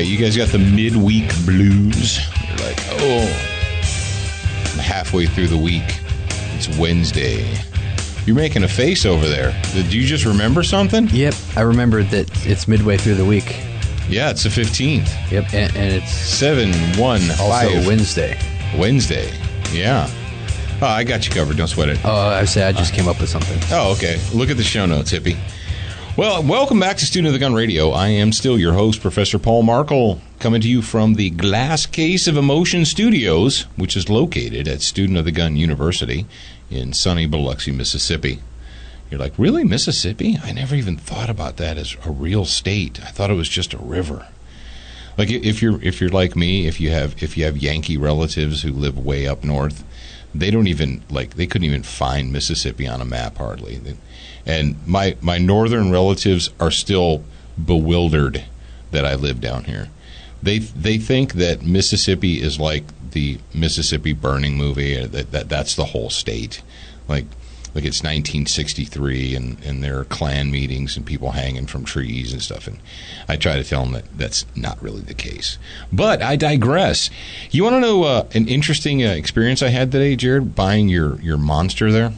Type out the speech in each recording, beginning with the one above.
right, you guys got the midweek blues. You're like, I'm halfway through the week. It's Wednesday. You're making a face over there. Did you just remember something? Yep, I remembered that it's midway through the week. Yeah, it's the 15th. Yep, and it's 7-1-5. also Wednesday. Wednesday, yeah. Oh, I got you covered. Don't sweat it. Oh, I just came up with something. Oh, okay. Look at the show notes, hippie. Well, welcome back to Student of the Gun Radio. I am still your host, Professor Paul Markle, coming to you from the Glass Case of Emotion Studios, which is located at Student of the Gun University in sunny Biloxi, Mississippi. You're like, really, Mississippi? I never even thought about that as a real state. I thought it was just a river. Like if you're like me, if you have Yankee relatives who live way up north, they couldn't even find Mississippi on a map hardly. And my northern relatives are still bewildered that I live down here. They think that Mississippi is like the Mississippi Burning movie, that's the whole state. Like it's 1963 and there are Klan meetings and people hanging from trees and stuff. And I try to tell them that that's not really the case. But I digress. You want to know an interesting experience I had today, Jared, buying your Monster there?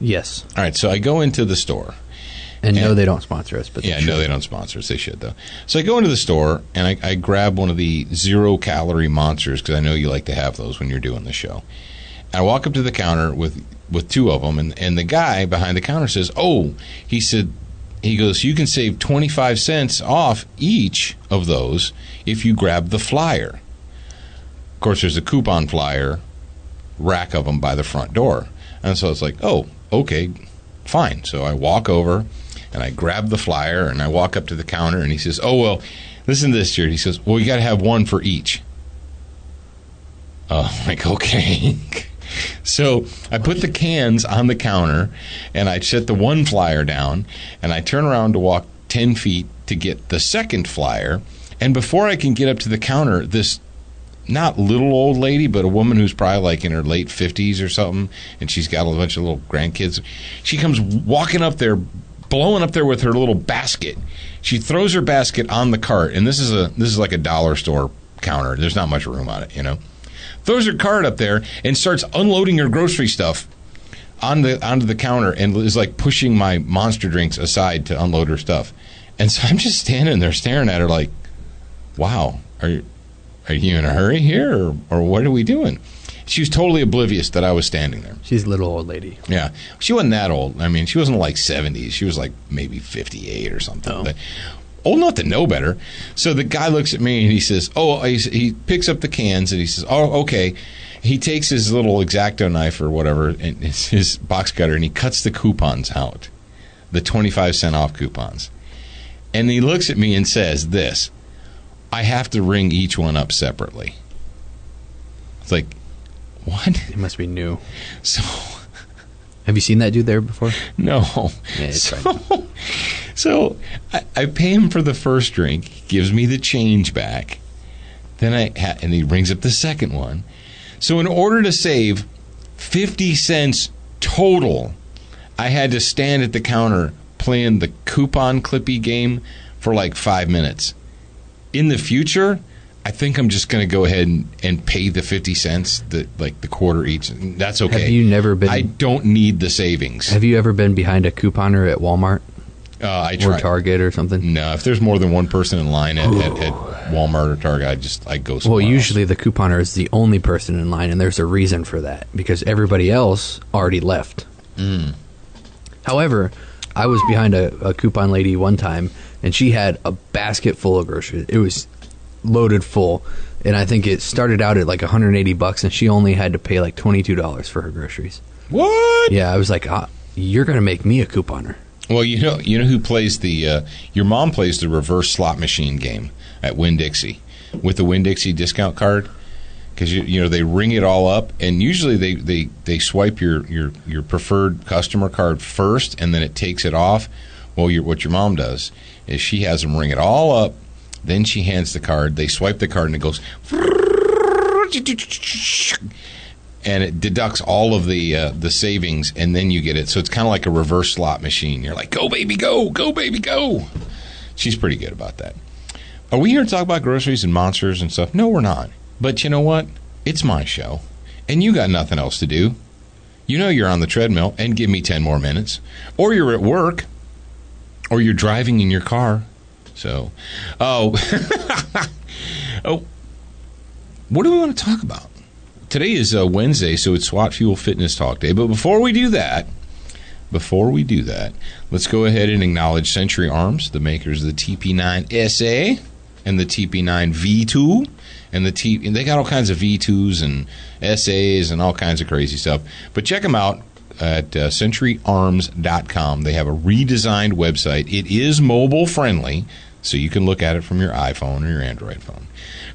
Yes. All right, so I go into the store. And no, they don't sponsor us. But yeah, no, they don't sponsor us. They should, though. So I go into the store, and I grab one of the zero-calorie Monsters, because I know you like to have those when you're doing the show. And I walk up to the counter with two of them, and the guy behind the counter says, he goes, you can save 25 cents off each of those if you grab the flyer. Of course, there's a coupon flyer rack of them by the front door. And so it's like, oh, okay, fine. So I walk over and I grab the flyer and I walk up to the counter and he says, oh, well, listen to this, Jared. He says, well, you got to have one for each. I'm like, okay. So I put the cans on the counter and I set the one flyer down and I turn around to walk 10 feet to get the second flyer. And before I can get up to the counter, this not little old lady, but a woman who's probably like in her late 50s or something, and she's got a bunch of little grandkids. She comes walking up there, blowing up there with her little basket. She throws her basket on the cart, and this is like a dollar store counter. There's not much room on it, you know. Throws her cart up there and starts unloading her grocery stuff onto the counter, and is like pushing my Monster drinks aside to unload her stuff. And so I'm just standing there staring at her like, wow, are you in a hurry here, or what are we doing? She was totally oblivious that I was standing there. She's a little old lady. Yeah. She wasn't that old. I mean, she wasn't like 70s. She was like maybe 58 or something. Oh. But old enough to know better. So the guy looks at me and he says, he picks up the cans and he says, oh, okay. He takes his little X-Acto knife or whatever, and his box cutter, and he cuts the coupons out, the 25 cent off coupons. And he looks at me and says this, I have to ring each one up separately. It's like, what? It must be new. So, have you seen that dude there before? No. Yeah, it's right. So I pay him for the first drink. He gives me the change back. Then and he rings up the second one. So in order to save 50 cents total, I had to stand at the counter playing the coupon clippy game for like 5 minutes. In the future, I think I'm just going to go ahead and pay the 50 cents, the quarter each. That's okay. Have you never been? I don't need the savings. Have you ever been behind a couponer at Walmart? I try. Or Target or something? No, if there's more than one person in line at Walmart or Target, I go somewhere Well, usually else. the couponer is the only person in line, and there's a reason for that, because everybody else already left. Mm. However, I was behind a coupon lady one time, and she had a basket full of groceries. It was loaded full, and I think it started out at like $180, and she only had to pay like $22 for her groceries. What? Yeah, I was like, you're going to make me a couponer. Well, you know who plays your mom plays the reverse slot machine game at Winn-Dixie with the Winn-Dixie discount card, because you know they ring it all up, and usually they swipe your preferred customer card first, and then it takes it off. Well, what your mom does is she has them ring it all up, then she hands the card, they swipe the card, and it goes, and it deducts all of the savings, and then you get it. So it's kind of like a reverse slot machine. You're like, go baby, go baby, go. She's pretty good about that. Are we here to talk about groceries and monsters and stuff? No, we're not. But you know what? It's my show, and you got nothing else to do. You know you're on the treadmill, and give me 10 more minutes. Or you're at work, or you're driving in your car. So, oh, what do we want to talk about? Today is Wednesday, so it's SWAT Fuel Fitness Talk Day. But before we do that, let's go ahead and acknowledge Century Arms, the makers of the TP9SA and the TP9 V2. And they got all kinds of V2s and SAs and all kinds of crazy stuff. But check them out at centuryarms.com. They have a redesigned website. It is mobile friendly, so you can look at it from your iPhone or your Android phone.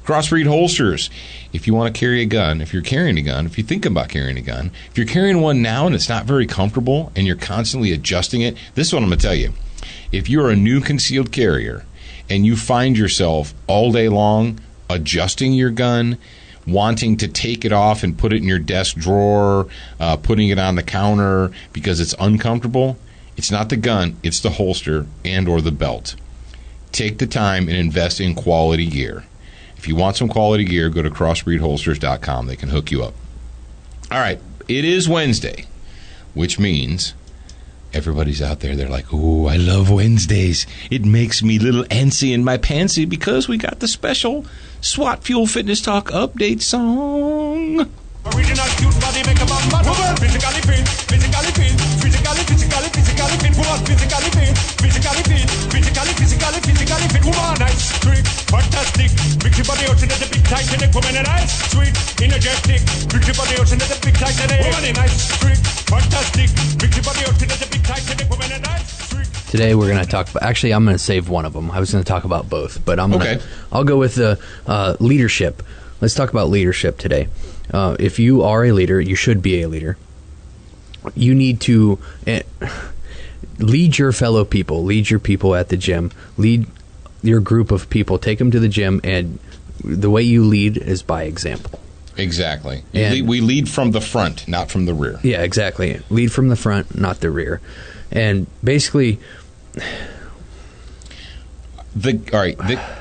Crossbreed holsters. If you want to carry a gun, if you're carrying a gun, if you think about carrying a gun, if you're carrying one now and it's not very comfortable and you're constantly adjusting it, this is what I'm going to tell you. If you're a new concealed carrier and you find yourself all day long adjusting your gun, wanting to take it off and put it in your desk drawer, putting it on the counter because it's uncomfortable, it's not the gun, it's the holster and or the belt. Take the time and invest in quality gear. If you want some quality gear, go to crossbreedholsters.com. They can hook you up. All right, it is Wednesday, which means everybody's out there. They're like, "Ooh, I love Wednesdays. It makes me a little antsy in my pantsy because we got the special SWAT Fuel Fitness Talk update song." Original cute body make a man mad. Woman physically fit, physically fit, physically fit. Woman physically fit, physically fit. Woman nice, sweet, fantastic. Mix your body out into the big tight and woman nice, sweet, energetic. Mix your body out into the big tight and woman nice, sweet, fantastic. Mix your body out into the big tight and woman nice, sweet. Today we're going to talk about, actually I'm going to save one of them. I was going to talk about both, but I'll go with the leadership. Let's talk about leadership today. If you are a leader, you should be a leader. You need to lead your fellow people, lead your people at the gym, lead your group of people, take them to the gym, and the way you lead is by example. Exactly. We lead from the front, not from the rear. Yeah, exactly. Lead from the front, not the rear. And basically...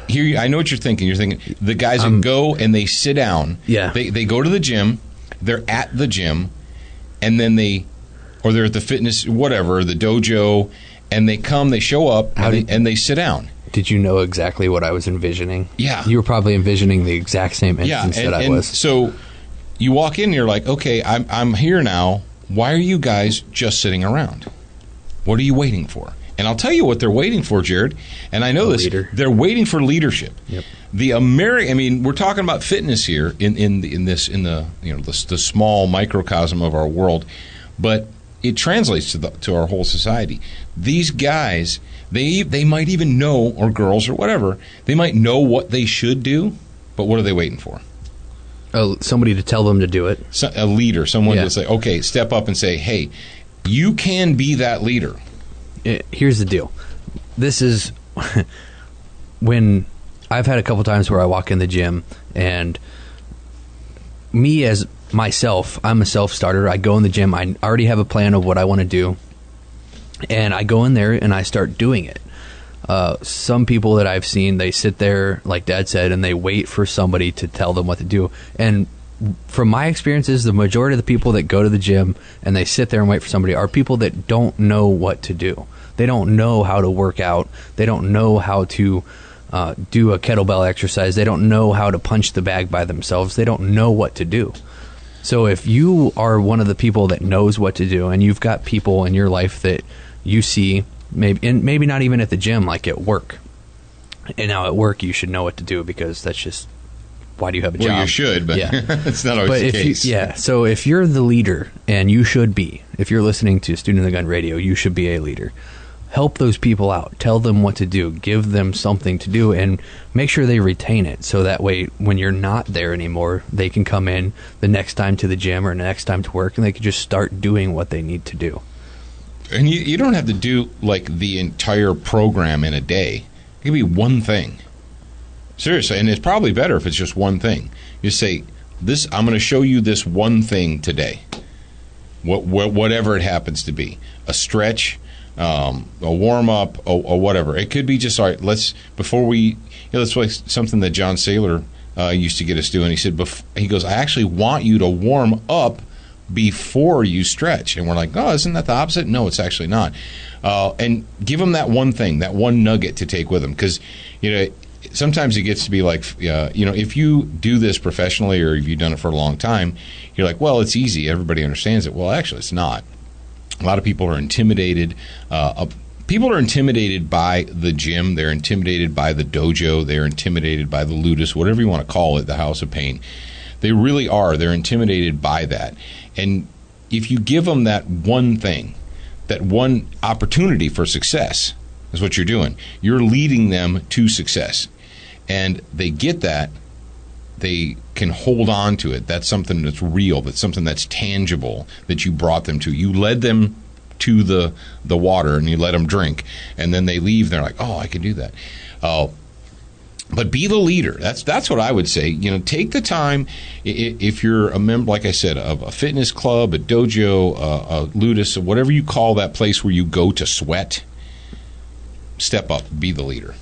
Here, I know what you're thinking. You're thinking the guys that go and they sit down. Yeah. They go to the gym. They're at the gym, and then they're at the fitness, whatever, the dojo, and they come, they show up, and they sit down. Did you know exactly what I was envisioning? Yeah. You were probably envisioning the exact same instance that I was. So you walk in and you're like, okay, I'm here now. Why are you guys just sitting around? What are you waiting for? And I'll tell you what they're waiting for, Jared. And I know this. Leader. They're waiting for leadership. Yep. We're talking about fitness here in the small microcosm of our world, but it translates to our whole society. These guys, they might even know, or girls or whatever, they might know what they should do, but what are they waiting for? Somebody to tell them to do it. A leader, someone to say, okay, step up and say, hey, you can be that leader. Here's the deal. This is when I've had a couple times where I walk in the gym, and me as myself, I'm a self-starter. I go in the gym. I already have a plan of what I want to do, and I go in there and I start doing it. Some people that I've seen, they sit there, like Dad said, and they wait for somebody to tell them what to do. And from my experiences, the majority of the people that go to the gym and they sit there and wait for somebody are people that don't know what to do. They don't know how to work out. They don't know how to do a kettlebell exercise. They don't know how to punch the bag by themselves. They don't know what to do. So if you are one of the people that knows what to do, and you've got people in your life that you see, maybe not even at the gym, like at work. And now at work, you should know what to do, because that's just, why do you have a job? Well, you should, but it's not always the case. So if you're the leader, and you should be, if you're listening to Student of the Gun Radio, you should be a leader. Help those people out. Tell them what to do. Give them something to do, and make sure they retain it, so that way when you're not there anymore, they can come in the next time to the gym or the next time to work, and they can just start doing what they need to do. And you don't have to do like the entire program in a day. It could be one thing. Seriously, and it's probably better if it's just one thing. You say, I'm going to show you this one thing today. Whatever it happens to be. A stretch, a warm up, or whatever. It could be just, all right, let's like something that John Saylor used to get us doing. He said, he goes, I actually want you to warm up before you stretch. And we're like, oh, isn't that the opposite? No, it's actually not. And give them that one thing, that one nugget to take with them. Because, sometimes it gets to be like, if you do this professionally or if you've done it for a long time, you're like, well, it's easy. Everybody understands it. Well, actually, it's not. A lot of people are intimidated. People are intimidated by the gym. They're intimidated by the dojo. They're intimidated by the ludus, whatever you want to call it, the House of Pain. They really are. They're intimidated by that. And if you give them that one thing, that one opportunity for success, is what you're doing. You're leading them to success. And they get that. They can hold on to it. That's something that's real. That's something that's tangible that you brought them to. You led them to the water and you let them drink. And then they leave and they're like, oh, I can do that. But be the leader. That's what I would say. Take the time. If you're a member, like I said, of a fitness club, a dojo, a ludus, whatever you call that place where you go to sweat, step up, be the leader.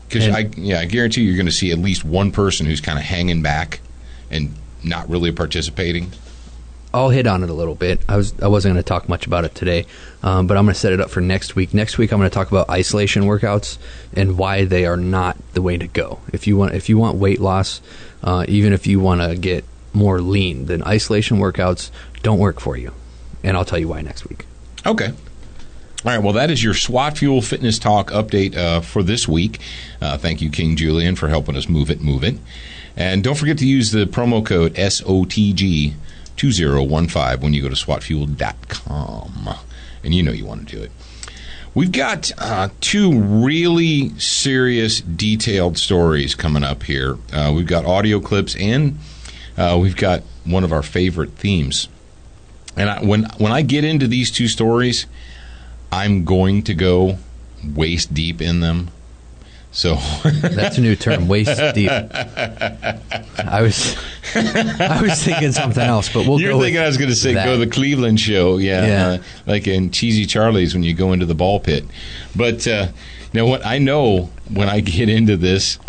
Because I guarantee you're going to see at least one person who's kind of hanging back and not really participating. I'll hit on it a little bit. I wasn't going to talk much about it today, but I'm going to set it up for next week. Next week, I'm going to talk about isolation workouts and why they are not the way to go. If you want weight loss, even if you want to get more lean, then isolation workouts don't work for you. And I'll tell you why next week. Okay. All right, well, that is your SWAT Fuel Fitness Talk update for this week. Thank you, King Julian, for helping us move it. And don't forget to use the promo code SOTG2015 when you go to SWATfuel.com. And you want to do it. We've got two really serious, detailed stories coming up here. We've got audio clips, and we've got one of our favorite themes. And when I get into these two stories, I'm going to go waist deep in them. So that's a new term, waist deep. I was thinking something else, but You're thinking I was going to say go to the Cleveland show, like in Cheesy Charlie's when you go into the ball pit. But what I know when I get into this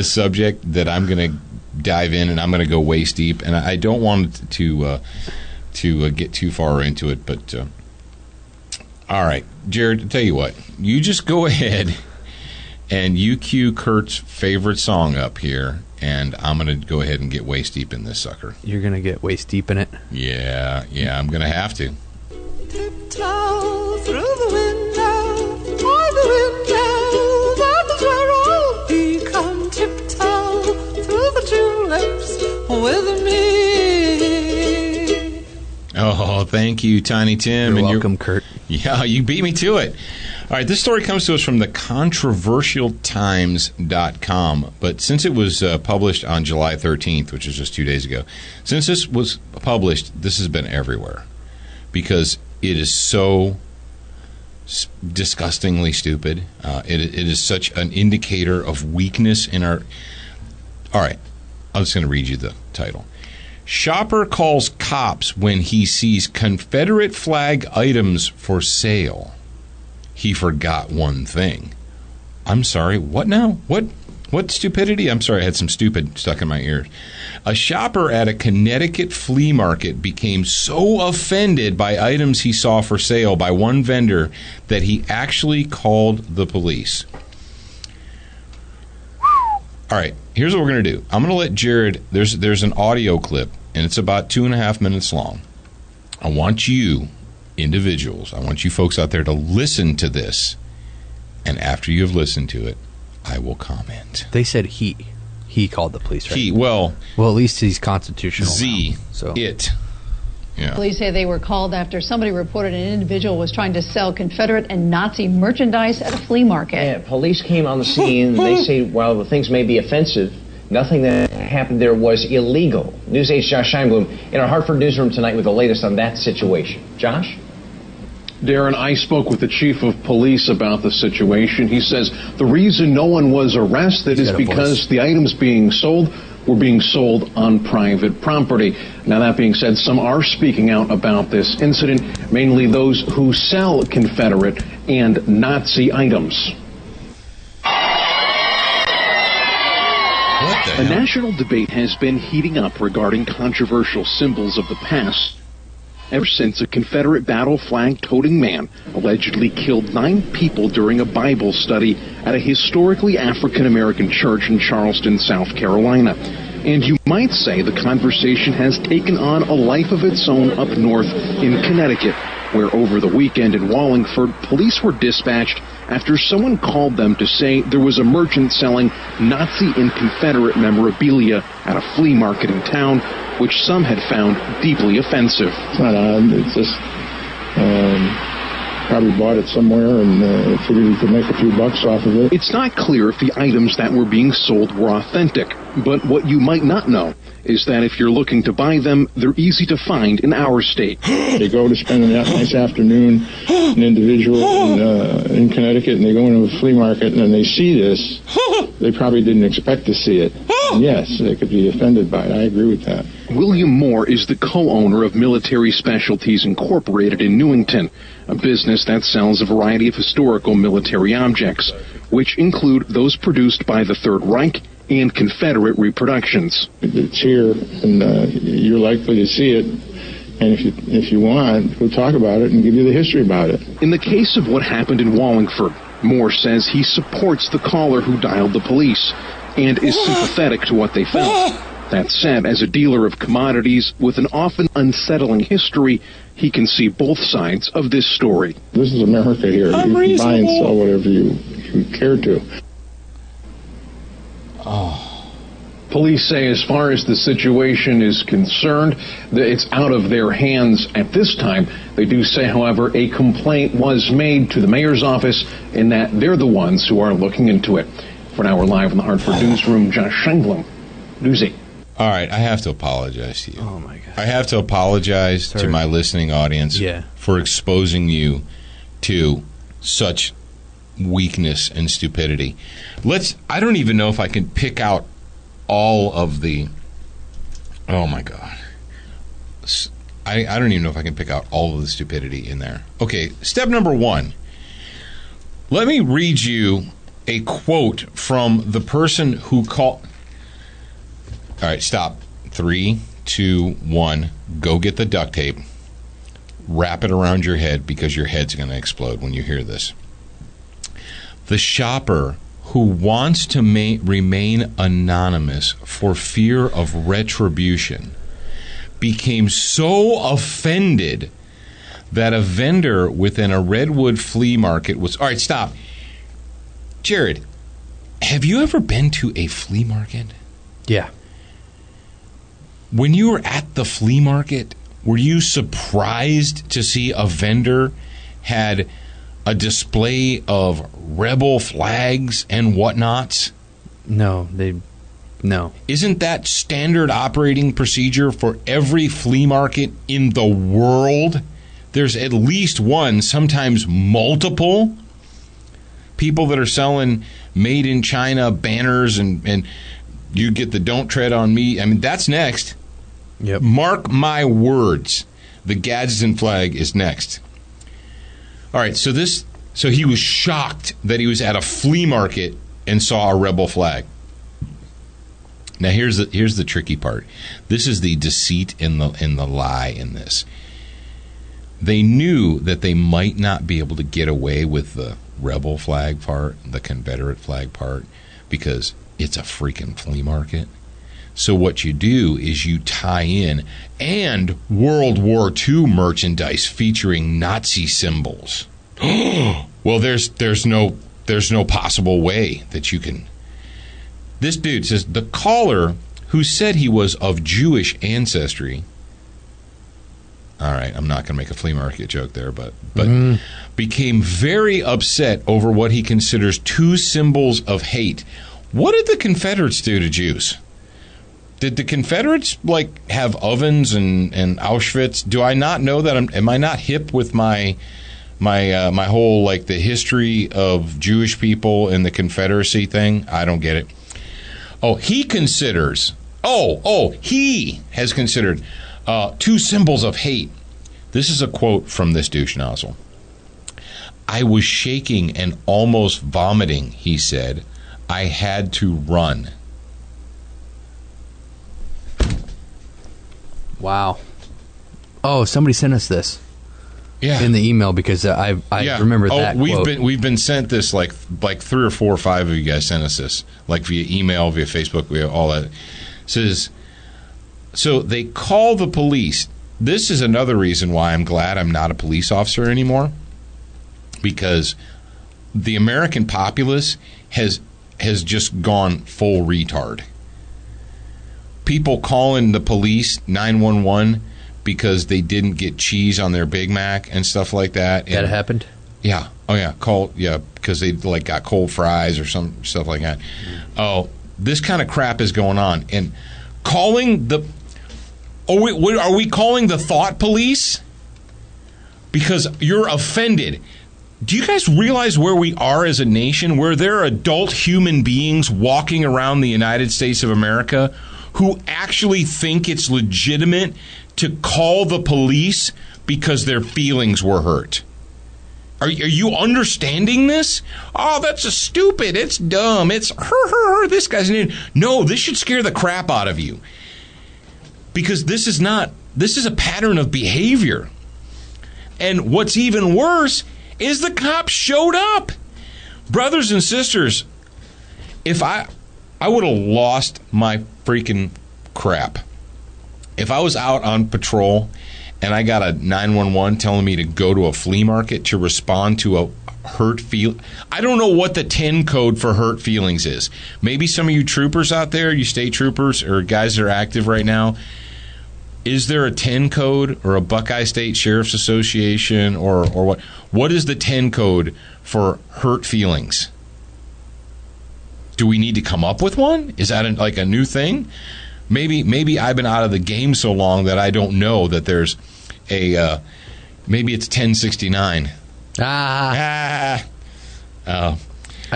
subject that I'm going to dive in and I'm going to go waist deep, and I don't want to get too far into it, but. All right, Jared, I'll tell you what. You just go ahead and you cue Kurt's favorite song up here, and I'm going to go ahead and get waist deep in this sucker. You're going to get waist deep in it? Yeah, I'm going to have to. Tiptoe through the window, by the window, that is where I'll be. Come tiptoe through the tulips with me. Oh, thank you, Tiny Tim. You're welcome, Kurt. Yeah, you beat me to it. All right, this story comes to us from the controversialtimes.com, but since it was published on July 13th, which is just 2 days ago, since this was published, this has been everywhere because it is so disgustingly stupid. It is such an indicator of weakness in our... All right, I'm just going to read you the title. Shopper calls cops when he sees Confederate flag items for sale. He forgot one thing. I'm sorry, what now? What stupidity? I'm sorry, I had some stupid stuck in my ears. A shopper at a Connecticut flea market became so offended by items he saw for sale by one vendor that he actually called the police. All right, here's what we're going to do. I'm going to let Jared, there's an audio clip, and it's about 2.5 minutes long. I want you individuals, I want you folks out there to listen to this, and after you have listened to it, I will comment. They said he called the police, right? Well, at least he's constitutional. It. Yeah. Police say they were called after somebody reported an individual was trying to sell Confederate and Nazi merchandise at a flea market. Yeah, police came on the scene. They say, while the things may be offensive, nothing that happened there was illegal. News 8's Josh Scheinblum in our Hartford newsroom tonight with the latest on that situation. Josh? Darren, I spoke with the chief of police about the situation. He says the reason no one was arrested is because the items being sold were being sold on private property. Now, that being said, some are speaking out about this incident, mainly those who sell Confederate and Nazi items. What the A hell? national debate has been heating up regarding controversial symbols of the past ever since a Confederate battle flag-toting man allegedly killed 9 people during a Bible study at a historically African-American church in Charleston, South Carolina. And you might say the conversation has taken on a life of its own up north in Connecticut, where over the weekend in Wallingford, police were dispatched after someone called them to say there was a merchant selling Nazi and Confederate memorabilia at a flea market in town, which some had found deeply offensive. It's not odd. It's just probably bought it somewhere and figured he could make a few bucks off of it. It's not clear if the items that were being sold were authentic, but what you might not know is that if you're looking to buy them, they're easy to find in our state. They go to spend a nice afternoon, an individual in Connecticut, and they go into a flea market and then they see this. They probably didn't expect to see it. And yes, they could be offended by it. I agree with that. William Moore is the co-owner of Military Specialties Incorporated in Newington, a business that sells a variety of historical military objects, which include those produced by the Third Reich and Confederate reproductions. It's here, and you're likely to see it. And if you want, we'll talk about it and give you the history about it. In the case of what happened in Wallingford, Moore says he supports the caller who dialed the police and is sympathetic to what they found. That said, as a dealer of commodities with an often unsettling history, he can see both sides of this story. This is America here. You can buy and sell whatever you care to. Police say as far as the situation is concerned, that it's out of their hands at this time. They do say, however, a complaint was made to the mayor's office and that they're the ones who are looking into it. For now, we're live in the Hartford Newsroom. Josh Schenblum, News 8. All right, I have to apologize to you. Oh, my God. I have to apologize to my listening audience for exposing you to such weakness and stupidity. I don't even know if I can pick out all of the... Oh, my God. I don't even know if I can pick out all of the stupidity in there. Okay, step number 1. Let me read you a quote from the person who called... All right, stop. 3, 2, 1. Go get the duct tape. Wrap it around your head because your head's going to explode when you hear this. The shopper who wants to remain anonymous for fear of retribution became so offended that a vendor within a Redwood flea market was... All right, stop. Jared, have you ever been to a flea market? Yeah. When you were at the flea market, were you surprised to see a vendor had a display of rebel flags and whatnots? No. Isn't that standard operating procedure for every flea market in the world? There's at least one, sometimes multiple people that are selling made in China banners and you get the "Don't Tread on Me." I mean, that's next. Yep. Mark my words. The Gadsden flag is next. All right, so he was shocked that he was at a flea market and saw a rebel flag. Now here's the tricky part. This is the deceit in the lie in this. They knew that they might not be able to get away with the rebel flag part, the Confederate flag part, because it's a freaking flea market. So what you do is you tie in and World War II merchandise featuring Nazi symbols. Well, there's no possible way that you can. This dude says the caller who said he was of Jewish ancestry. All right, I'm not going to make a flea market joke there, but became very upset over what he considers 2 symbols of hate. What did the Confederates do to Jews? Did the Confederates have ovens and Auschwitz? Do I not know that? Am I not hip with my whole the history of Jewish people and the Confederacy thing? I don't get it. Oh, he considers He has considered 2 symbols of hate. This is a quote from this douche nozzle. I was shaking and almost vomiting, he said. I had to run. Wow. Oh, somebody sent us this. Yeah. In the email, because I remember that quote. We've been sent this like 3 or 4 or 5 of you guys sent us this, like via email, via Facebook, via all that. It says, so they call the police. This is another reason why I'm glad I'm not a police officer anymore, because the American populace has just gone full retard. People calling the police 911 because they didn't get cheese on their Big Mac and stuff like that. That happened? Yeah. Oh, yeah. Because they like got cold fries or some stuff like that. Oh, this kind of crap is going on. And calling the... Are we calling the thought police? Because you're offended. Do you guys realize where we are as a nation, where there are adult human beings walking around the United States of America who actually think it's legitimate to call the police because their feelings were hurt? Are you understanding this? Oh, that's stupid. It's dumb. It's this guy's name. No, this should scare the crap out of you. Because this is a pattern of behavior. And what's even worse is the cops showed up. Brothers and sisters, if I would have lost my freaking crap. If I was out on patrol and I got a 911 telling me to go to a flea market to respond to a hurt feel, I don't know what the 10 code for hurt feelings is. Maybe some of you troopers out there, you state troopers or guys that are active right now, is there a 10 code or a Buckeye State Sheriff's Association or what? What is the 10 code for hurt feelings? Do we need to come up with one? Is that like a new thing? Maybe I've been out of the game so long that I don't know that there's a maybe it's 1069. I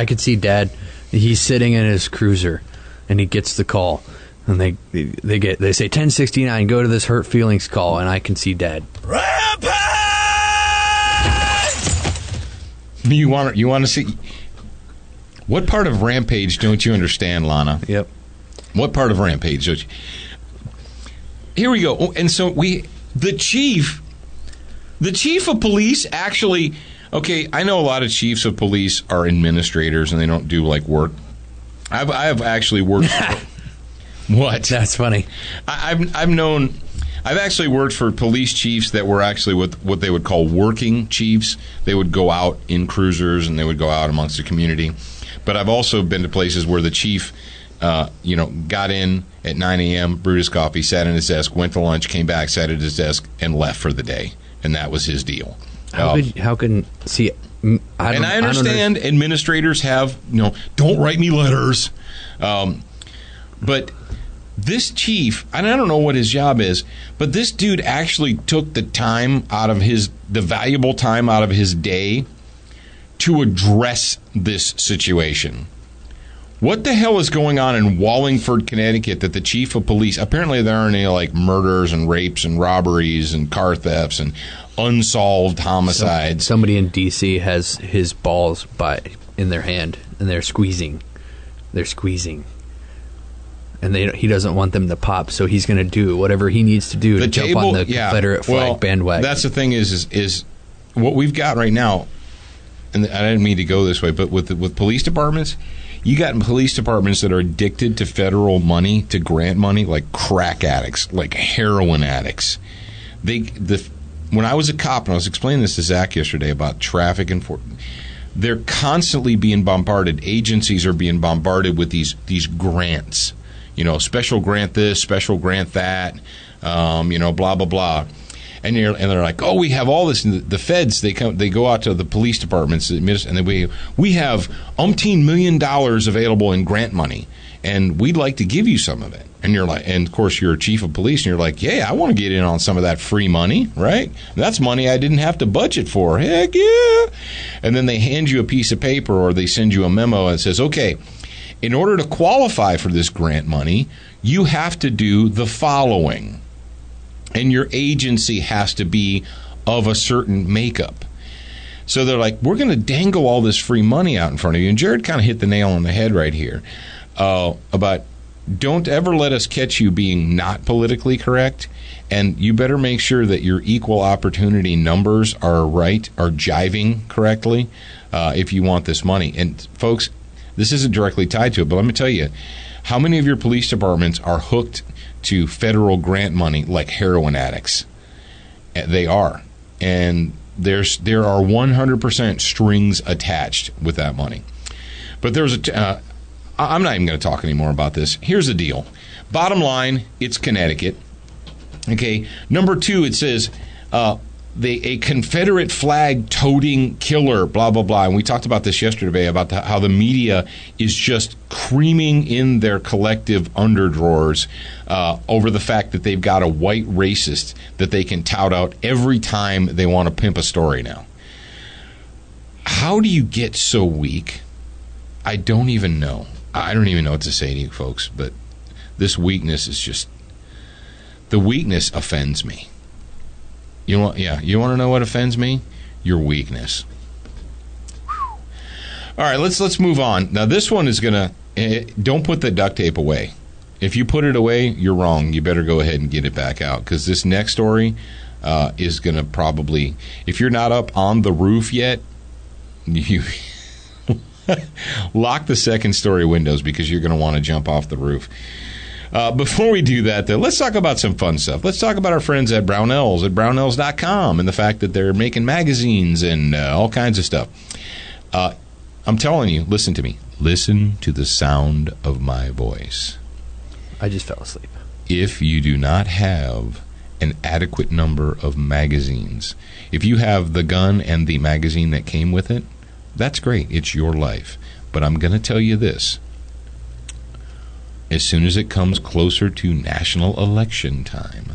could see Dad. He's sitting in his cruiser and he gets the call. And they say 1069, go to this hurt feelings call, and I can see Dad. Rampage! You want to see what part of Rampage don't you understand, Lana? Yep. What part of Rampage don't you? Here we go. And so the chief of police actually. Okay, I know a lot of chiefs of police are administrators and they don't do like work. I have actually worked. What? That's funny. I've actually worked for police chiefs that were actually what they would call working chiefs. They would go out in cruisers and they would go out amongst the community. But I've also been to places where the chief, got in at 9 a.m., brewed his coffee, sat at his desk, went to lunch, came back, sat at his desk, and left for the day. And that was his deal. I understand administrators have, don't write me letters. But this chief, and I don't know what his job is, but this dude actually took the valuable time out of his day to address this situation. What the hell is going on in Wallingford, Connecticut that the chief of police, apparently there aren't any like murders and rapes and robberies and car thefts and unsolved homicides. Somebody in D.C. has his balls in their hand and they're squeezing. And he doesn't want them to pop, so he's going to do whatever he needs to do to jump on the Confederate flag bandwagon. That's the thing is what we've got right now, and I didn't mean to go this way, but with police departments, you got police departments that are addicted to federal money, to grant money, like crack addicts, like heroin addicts. When I was a cop, and I was explaining this to Zach yesterday about traffic enforcement, they're constantly being bombarded. Agencies are being bombarded with these grants. Special grant this, special grant that, blah, blah, blah. And they're like, oh, we have all this. And the feds, they go out to the police departments, and we have umpteen $1 million available in grant money, and we'd like to give you some of it. And you're like, and of course you're a chief of police, and you're like, yeah, I want to get in on some of that free money, right? That's money I didn't have to budget for. Heck yeah! And then they hand you a piece of paper, or they send you a memo that says, okay, In order to qualify for this grant money, you have to do the following. And your agency has to be of a certain makeup. So they're like, we're going to dangle all this free money out in front of you. And Jared kind of hit the nail on the head right here about don't ever let us catch you being not politically correct. And you better make sure that your equal opportunity numbers are right, are jiving correctly if you want this money. And folks, this isn't directly tied to it, but let me tell you, how many of your police departments are hooked to federal grant money like heroin addicts? They are. And there are 100% strings attached with that money. But there's I'm not even going to talk anymore about this. Here's the deal. Bottom line, it's Connecticut. Okay. Number 2, it says a Confederate flag toting killer, blah, blah, blah. And we talked about this yesterday about how the media is just creaming in their collective underdrawers over the fact that they've got a white racist that they can tout out every time they want to pimp a story now. How do you get so weak? I don't even know. I don't even know what to say to you folks, but this weakness is just, the weakness offends me. You want to know what offends me? Your weakness. Whew. All right, let's move on. Now this one is gonna don't put the duct tape away. If you put it away, you're wrong. You better go ahead and get it back out, because this next story is gonna probably, if you're not up on the roof yet, you lock the second story windows, because you're gonna want to jump off the roof. Before we do that, though, let's talk about some fun stuff. Let's talk about our friends at Brownells at Brownells.com and the fact that they're making magazines and all kinds of stuff. I'm telling you, listen to me. Listen to the sound of my voice. I just fell asleep. If you do not have an adequate number of magazines, if you have the gun and the magazine that came with it, that's great. It's your life. But I'm going to tell you this. As soon as it comes closer to national election time,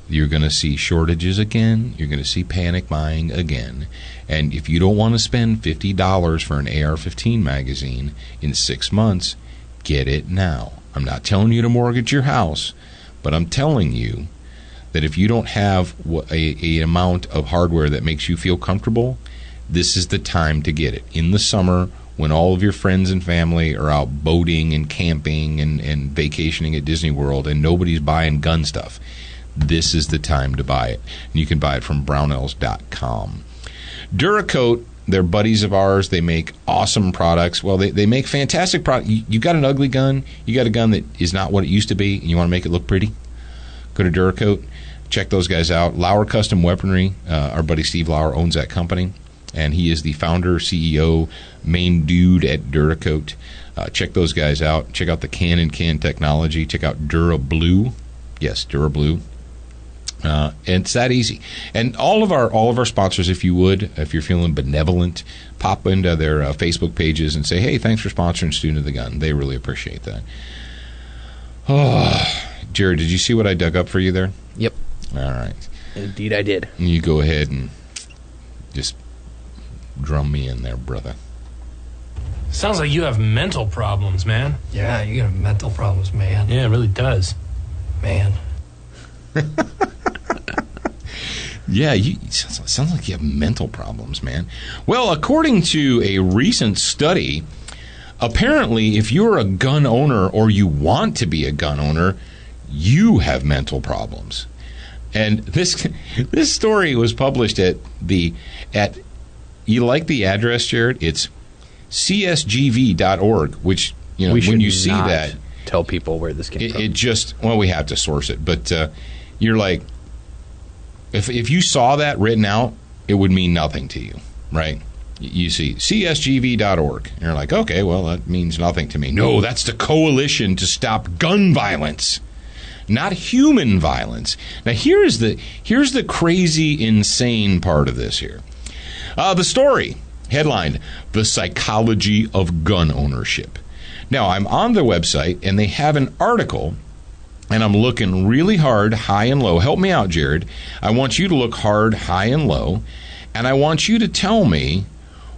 you're going to see shortages again. You're going to see panic buying again. And if you don't want to spend $50 for an AR-15 magazine in 6 months, get it now. I'm not telling you to mortgage your house, but I'm telling you that if you don't have an amount of hardware that makes you feel comfortable, this is the time to get it. In the summer, when all of your friends and family are out boating and camping and vacationing at Disney World and nobody's buying gun stuff, this is the time to buy it. And you can buy it from Brownells.com. Duracoat, they're buddies of ours. They make awesome products. Well, they make fantastic products. You got an ugly gun, you got a gun that is not what it used to be, and you want to make it look pretty? Go to Duracoat. Check those guys out. Lauer Custom Weaponry, our buddy Steve Lauer owns that company. And he is the founder, CEO, main dude at Duracoat. Check those guys out. Check out the Can technology. Check out DuraBlue. Yes, DuraBlue. And it's that easy. And all of our sponsors, if you would, if you're feeling benevolent, pop into their Facebook pages and say, hey, thanks for sponsoring Student of the Gun. They really appreciate that. Oh, Jared, did you see what I dug up for you there? Yep. All right. Indeed I did. You go ahead and just drum me in there, brother. Sounds like you have mental problems, man. Yeah, you got mental problems, man. Yeah, it really does. Man. Yeah, sounds like you have mental problems, man. Well, according to a recent study, apparently if you're a gun owner or you want to be a gun owner, you have mental problems. And this story was published at you like the address, Jared? It's csgv.org, which, you know, when you see that, tell people where this came from. It just, well, we have to source it, but you're like, if you saw that written out, it would mean nothing to you, right? You see csgv.org, and you're like, okay, well, that means nothing to me. No, that's the Coalition to Stop Gun Violence, not human violence. Now, here's the crazy, insane part of this here. The story, headlined, The Psychology of Gun Ownership. Now, I'm on their website, and they have an article, and I'm looking really hard, high and low. Help me out, Jared. I want you to look hard, high and low, and I want you to tell me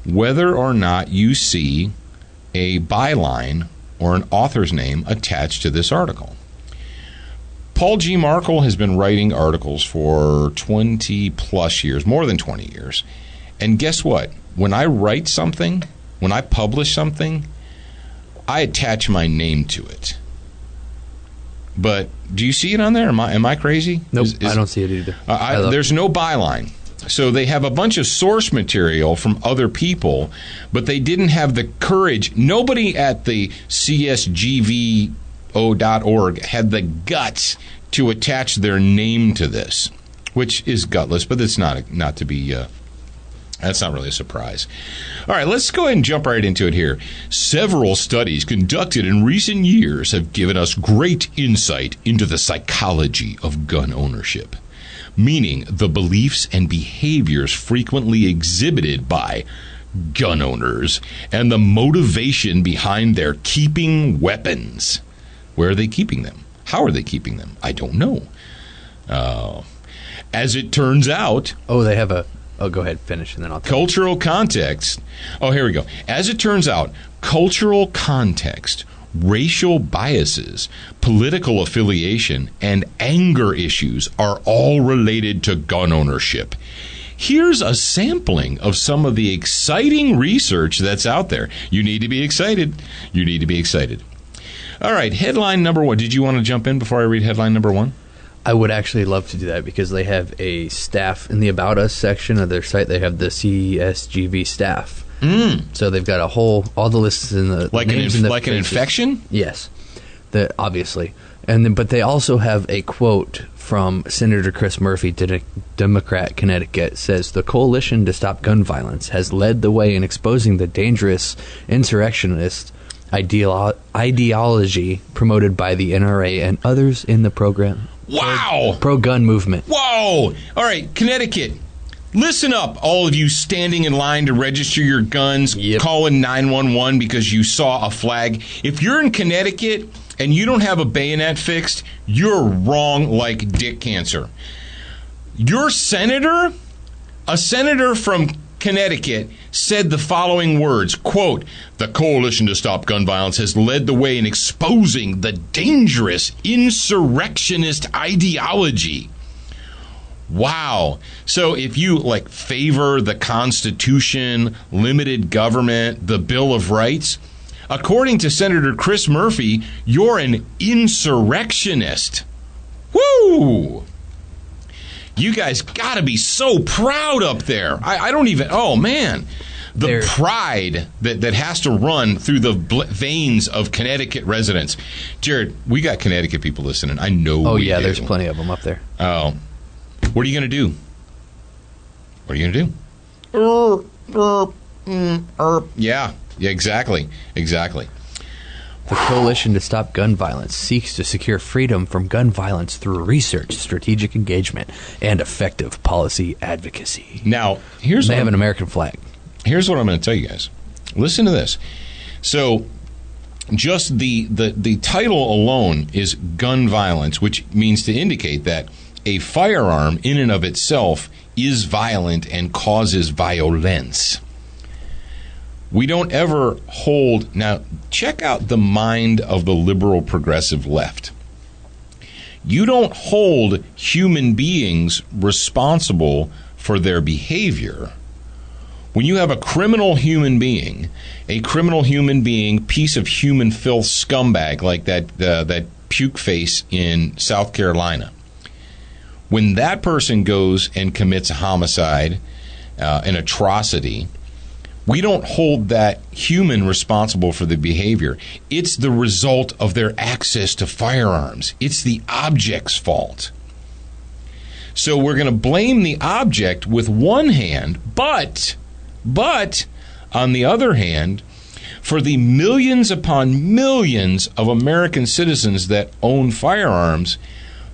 whether or not you see a byline or an author's name attached to this article. Paul G. Markel has been writing articles for 20 plus years, more than 20 years. And guess what? When I write something, when I publish something, I attach my name to it. But do you see it on there? Am I crazy? Nope, I don't see it either. There's no byline. So they have a bunch of source material from other people, but they didn't have the courage. Nobody at the CSGVO.org had the guts to attach their name to this, which is gutless, but it's not to be... that's not really a surprise. All right, let's go ahead and jump right into it here. Several studies conducted in recent years have given us great insight into the psychology of gun ownership, meaning the beliefs and behaviors frequently exhibited by gun owners and the motivation behind their keeping weapons. Where are they keeping them? How are they keeping them? I don't know. As it turns out... Oh, they have a... Oh, go ahead, finish, and then I'll... Cultural context. Oh, here we go. As it turns out, cultural context, racial biases, political affiliation, and anger issues are all related to gun ownership. Here's a sampling of some of the exciting research that's out there. You need to be excited. You need to be excited. All right, headline number one. Did you want to jump in before I read headline number one? I would actually love to do that because they have a staff in the About Us section of their site. They have the CSGV staff. So they've got all the lists in the names and the like an infection? Yes, obviously. But they also have a quote from Senator Chris Murphy, Democrat, Connecticut, says, "The Coalition to Stop Gun Violence has led the way in exposing the dangerous insurrectionist ideology promoted by the NRA and others in the program." Wow! Pro-gun movement. Whoa! All right, Connecticut. Listen up, all of you standing in line to register your guns, calling 911 because you saw a flag. If you're in Connecticut and you don't have a bayonet fixed, you're wrong like dick cancer. Your senator, a senator from Connecticut, said the following words, quote, "The Coalition to Stop Gun Violence has led the way in exposing the dangerous insurrectionist ideology." Wow. So if you favor the Constitution, limited government, the Bill of Rights, according to Senator Chris Murphy, you're an insurrectionist. Woo! You guys got to be so proud up there. I don't even... Oh, man. The pride that has to run through the veins of Connecticut residents. Jared, we got Connecticut people listening. I know. Oh, yeah, there's plenty of them up there. Oh. What are you going to do? What are you going to do? Yeah, exactly. Exactly. The Coalition to Stop Gun Violence seeks to secure freedom from gun violence through research, strategic engagement, and effective policy advocacy. Now, they have an American flag. Here's what I'm going to tell you guys. Listen to this. So, just the title alone is gun violence, which means to indicate that a firearm in and of itself is violent and causes violence. We don't ever hold... Now, check out the mind of the liberal progressive left. You don't hold human beings responsible for their behavior. When you have a criminal human being, piece of human filth scumbag like that puke face in South Carolina, when that person goes and commits a homicide, an atrocity, we don't hold that human responsible for the behavior. It's the result of their access to firearms. It's the object's fault. So we're going to blame the object with one hand, but on the other hand, for the millions upon millions of American citizens that own firearms,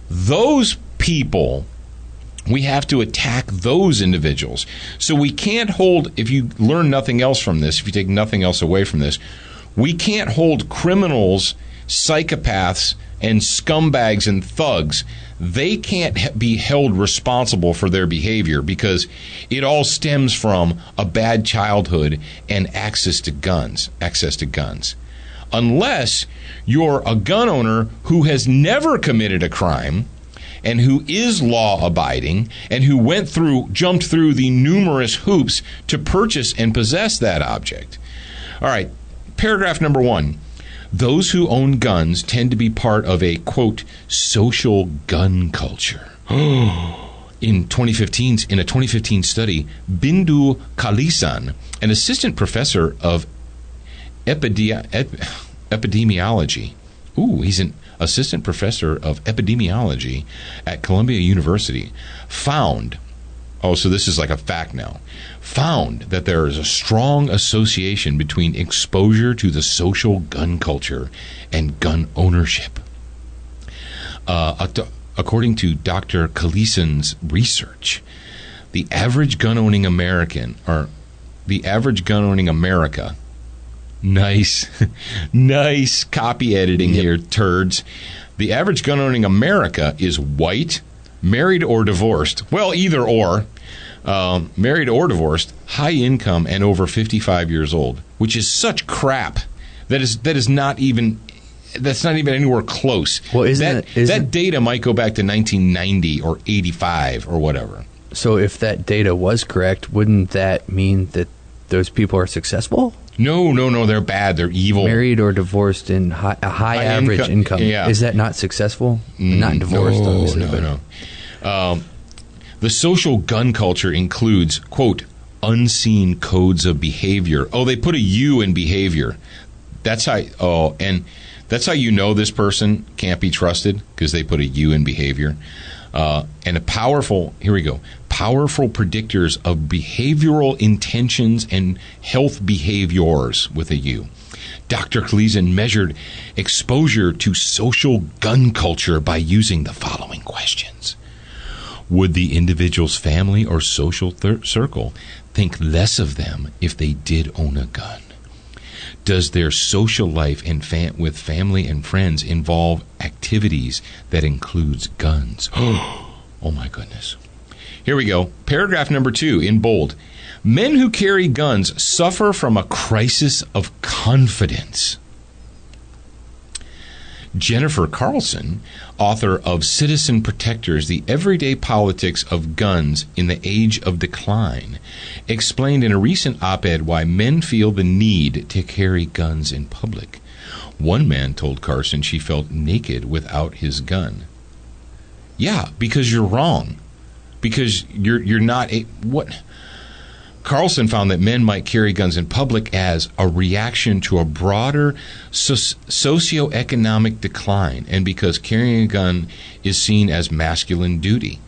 those people, we have to attack those individuals. So we can't hold, if you learn nothing else from this, if you take nothing else away from this, we can't hold criminals, psychopaths, and scumbags and thugs, they can't be held responsible for their behavior because it all stems from a bad childhood and access to guns. Unless you're a gun owner who has never committed a crime and who is law-abiding and who jumped through the numerous hoops to purchase and possess that object. All right, paragraph number 1. Those who own guns tend to be part of a, quote, social gun culture. In a 2015 study, Bindu Kalisan, an assistant professor of epidemiology. He's an assistant professor of epidemiology at Columbia University, found, so this is like a fact now, found that there is a strong association between exposure to the social gun culture and gun ownership. According to Dr. Kalisan's research, the average gun-owning America, nice copy editing here, turds. The average gun-owning America is white, married or divorced. Well, either or. Married or divorced, high income, and over 55 years old, which is such crap. That's not even anywhere close. Well, that data might go back to 1990 or 85 or whatever. So if that data was correct, wouldn't that mean that those people are successful? No, they're bad. They're evil. Married or divorced in high average income. Yeah. Is that not successful? Not divorced, obviously. No. The social gun culture includes, quote, unseen codes of behavior. They put a U in behavior. That's how you know this person can't be trusted, because they put a U in behavior. And powerful predictors of behavioral intentions and health behaviors with a U. Dr. Kalisan measured exposure to social gun culture by using the following questions. Would the individual's family or social circle think less of them if they did own a gun? Does their social life with family and friends involve activities that includes guns? Oh my goodness. Here we go. Paragraph number 2 in bold. Men who carry guns suffer from a crisis of confidence. Jennifer Carlson, author of Citizen Protectors, The Everyday Politics of Guns in the Age of Decline, explained in a recent op-ed why men feel the need to carry guns in public. One man told Carlson she felt naked without his gun. Yeah, because you're wrong. Because you're not what... Carlson found that men might carry guns in public as a reaction to a broader socioeconomic decline, and because carrying a gun is seen as masculine duty.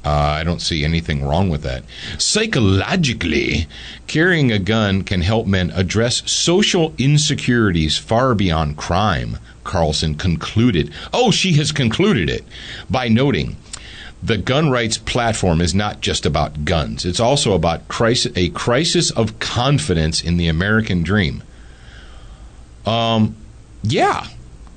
I don't see anything wrong with that. Psychologically, carrying a gun can help men address social insecurities far beyond crime, Carlson concluded. She has concluded it by noting, the gun rights platform is not just about guns. It's also about a crisis of confidence in the American dream. Yeah,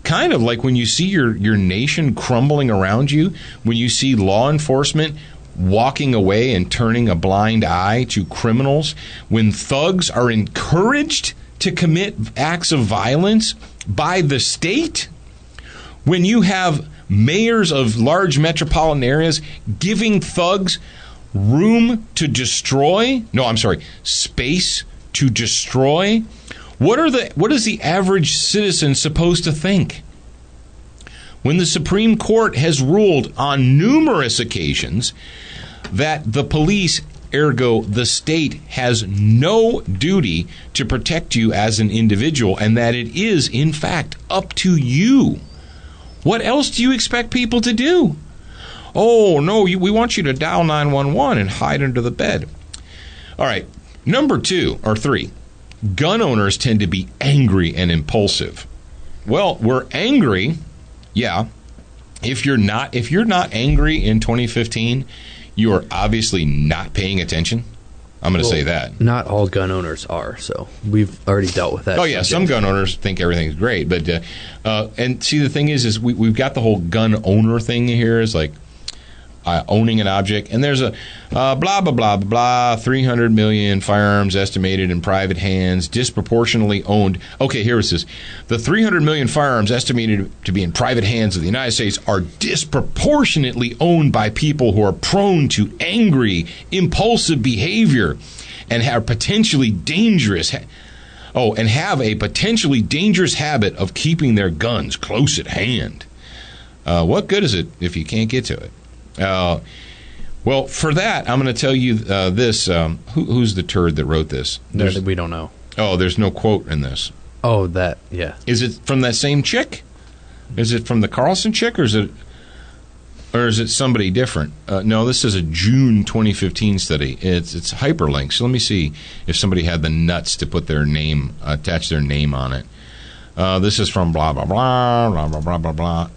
kind of like when you see your nation crumbling around you, when you see law enforcement walking away and turning a blind eye to criminals, when thugs are encouraged to commit acts of violence by the state, when you have mayors of large metropolitan areas giving thugs space to destroy. What is the average citizen supposed to think? When the Supreme Court has ruled on numerous occasions that the police, ergo the state, has no duty to protect you as an individual, and that it is, in fact, up to you. What else do you expect people to do? We want you to dial 911 and hide under the bed. All right, number 2 or 3. Gun owners tend to be angry and impulsive. Well, we're angry, yeah. If you're not angry in 2015, you are obviously not paying attention. I'm going to say that. Not all gun owners are, so we've already dealt with that. Oh, yeah, some gun owners think everything's great. But and see, the thing is we've got the whole gun owner thing here is like owning an object. And there's a blah, blah, blah, blah, 300 million firearms estimated in private hands, disproportionately owned. Okay, here it says. The 300 million firearms estimated to be in private hands of the United States are disproportionately owned by people who are prone to angry, impulsive behavior and have potentially dangerous and have a potentially dangerous habit of keeping their guns close at hand. What good is it if you can't get to it? Well, for that, I'm going to tell you this. Who's the turd that wrote this? We don't know. Oh, there's no quote in this. Oh, that, yeah. Is it from that same chick? Is it from the Carlson chick, or is it somebody different? No, this is a June 2015 study. It's hyperlinked. So let me see if somebody had the nuts to put their name, attach their name on it. This is from blah, blah, blah, blah, blah, blah, blah, blah,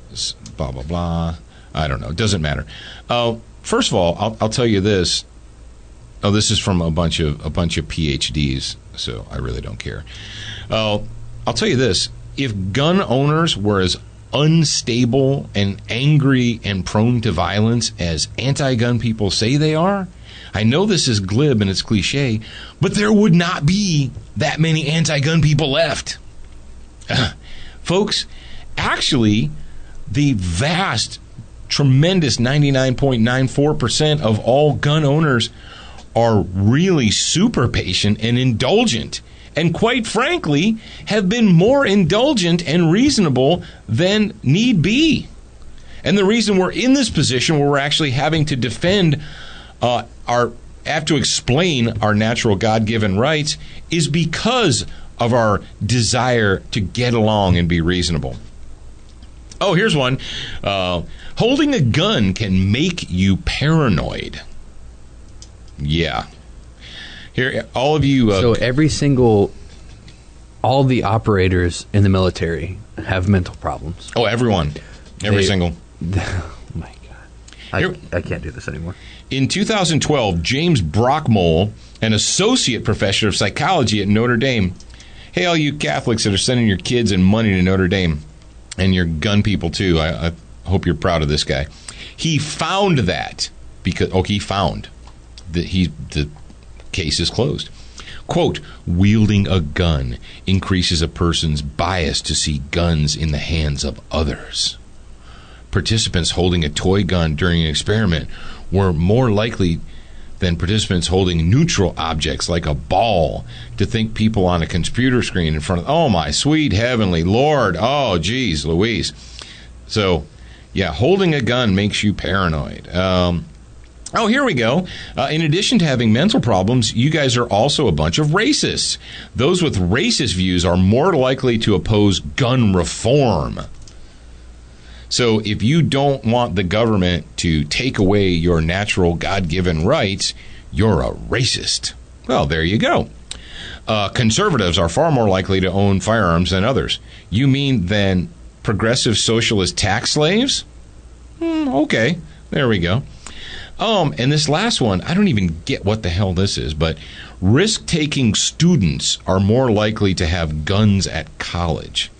blah, blah, blah. I don't know. It doesn't matter. First of all, I'll tell you this. Oh, this is from a bunch of PhDs, so I really don't care. I'll tell you this. If gun owners were as unstable and angry and prone to violence as anti-gun people say they are, I know this is glib and it's cliche, but there would not be that many anti-gun people left. Folks, actually, the vast tremendous 99.94% of all gun owners are really super patient and indulgent, and quite frankly have been more indulgent and reasonable than need be. And the reason we're in this position where we're actually having to defend have to explain our natural God-given rights is because of our desire to get along and be reasonable. Oh, here's one. Holding a gun can make you paranoid. Yeah. Here, all of you... so all the operators in the military have mental problems. Oh, everyone. Every single. Oh, my God. I can't do this anymore. In 2012, James Brockmole, an associate professor of psychology at Notre Dame... Hey, all you Catholics that are sending your kids and money to Notre Dame, and your gun people, too, I hope you're proud of this guy. He found that because he found that the case is closed. Quote, wielding a gun increases a person's bias to see guns in the hands of others. Participants holding a toy gun during an experiment were more likely than participants holding neutral objects like a ball to think people on a computer screen in front of, oh my sweet heavenly Lord, oh geez Louise. So, yeah, holding a gun makes you paranoid. Oh, here we go. In addition to having mental problems, you guys are also a bunch of racists. Those with racist views are more likely to oppose gun reform. So if you don't want the government to take away your natural God-given rights, you're a racist. Well, there you go. Conservatives are far more likely to own firearms than others. You mean than progressive socialist tax slaves? Okay, there we go. And this last one, I don't even get what the hell this is, but risk-taking students are more likely to have guns at college.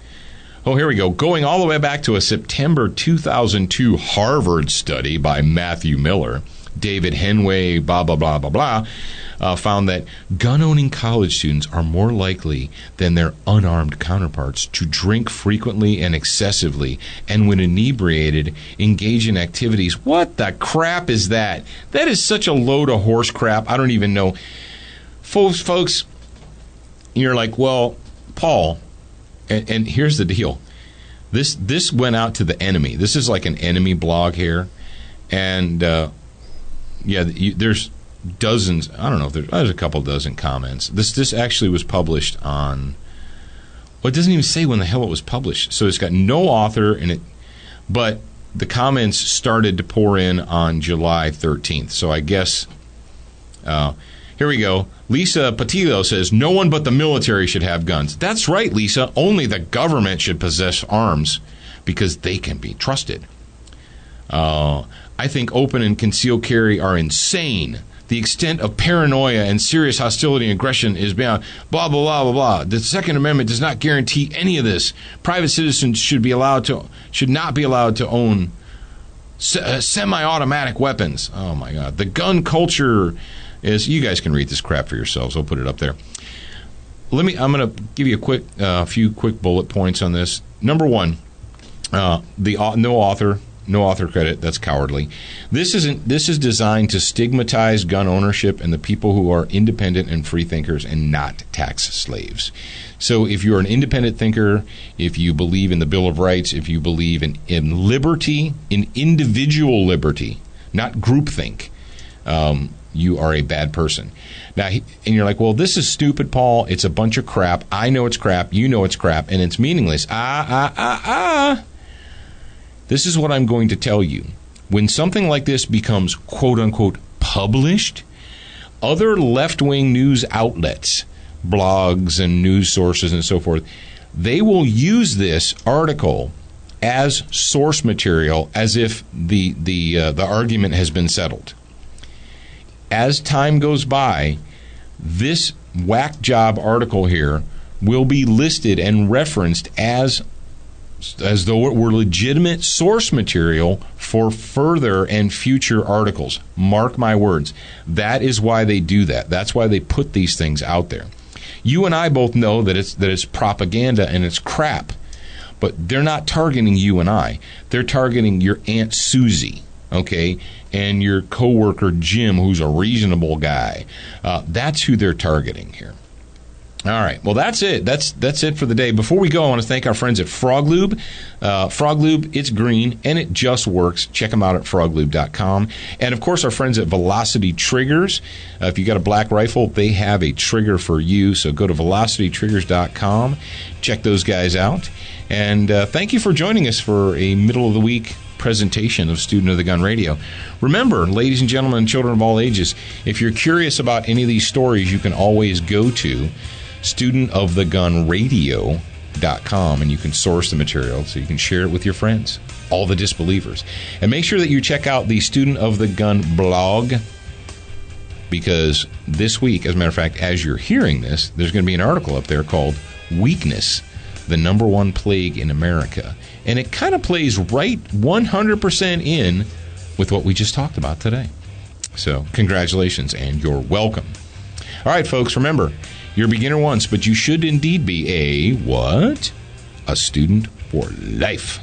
Oh, here we go. Going all the way back to a September 2002 Harvard study by Matthew Miller, David Henway, blah, blah, blah, blah, blah, found that gun-owning college students are more likely than their unarmed counterparts to drink frequently and excessively, and when inebriated, engage in activities. What the crap is that? That is such a load of horse crap. I don't even know. Folks, you're like, well, Paul, and here's the deal. This went out to the enemy. This is like an enemy blog here, and there's dozens. I don't know if there's a couple dozen comments. This actually was published on. Well, it doesn't even say when the hell it was published, so it's got no author in it. But the comments started to pour in on July 13th. So I guess here we go. Lisa Patillo says, no one but the military should have guns. That's right, Lisa. Only the government should possess arms because they can be trusted. I think open and concealed carry are insane. The extent of paranoia and serious hostility and aggression is beyond blah, blah, blah, blah, blah. The Second Amendment does not guarantee any of this. Private citizens should not be allowed to own semi-automatic weapons. Oh, my God. The gun culture is, you guys can read this crap for yourselves. I'll put it up there. I'm going to give you a few quick bullet points on this. Number one, no author credit. That's cowardly. This is designed to stigmatize gun ownership and the people who are independent and free thinkers and not tax slaves. So if you're an independent thinker, if you believe in the Bill of Rights, if you believe in liberty, in individual liberty, not groupthink, you are a bad person. Now, and you're like, well, this is stupid, Paul. It's a bunch of crap. I know it's crap. You know it's crap, and it's meaningless. This is what I'm going to tell you. When something like this becomes, quote-unquote, published, other left-wing news outlets, blogs and news sources and so forth, they will use this article as source material as if the argument has been settled. As time goes by, this whack job article here will be listed and referenced as though it were legitimate source material for further and future articles. Mark my words. That is why they do that. That's why they put these things out there. You and I both know that it's propaganda and it's crap. But they're not targeting you and I. They're targeting your Aunt Susie, okay, and your coworker Jim, who's a reasonable guy. That's who they're targeting here. All right. Well, that's it. That's it for the day. Before we go, I want to thank our friends at Frog Lube. Frog Lube, it's green, and it just works. Check them out at froglube.com. And, of course, our friends at Velocity Triggers. If you got a black rifle, they have a trigger for you. So go to velocitytriggers.com. Check those guys out. And thank you for joining us for a middle-of-the-week presentation of Student of the Gun Radio. Remember, ladies and gentlemen and children of all ages, if you're curious about any of these stories, you can always go to studentofthegunradio.com, and you can source the material so you can share it with your friends, all the disbelievers. And make sure that you check out the Student of the Gun blog, because this week, as a matter of fact, as you're hearing this, there's going to be an article up there called Weakness, the number one plague in America. And it kind of plays right 100% in with what we just talked about today. So congratulations, and you're welcome. All right, folks, remember, you're a beginner once, but you should indeed be a what? A student for life.